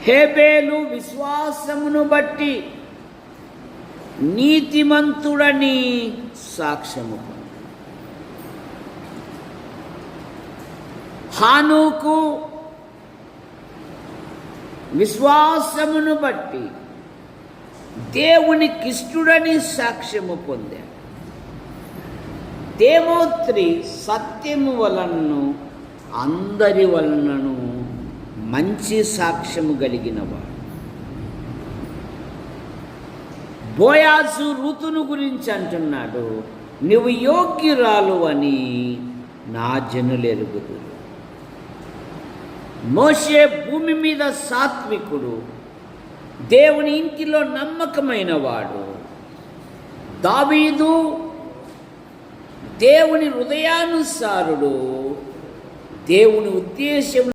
హేబేలు విశ్వాసమును బట్టి నీతిమంతుడని సాక్ష్యము. హానోకు విశ్వాసమును బట్టి దేవునికిష్టుడని సాక్ష్యము పొందాడు. దేవోత్రి సత్యము వలనను అందరి వలనను మంచి సాక్ష్యము కలిగినవాడు. బోయాజు ఋతును గురించి అంటున్నాడు, నువ్వు యోగ్యురాలు అని నా జనులెరుగుదురు. మోషే భూమి మీద సాత్వికుడు, దేవుని ఇంటిలో నమ్మకమైన వాడు. దావీదు దేవుని హృదయానుసారుడు, దేవుని ఉద్దేశం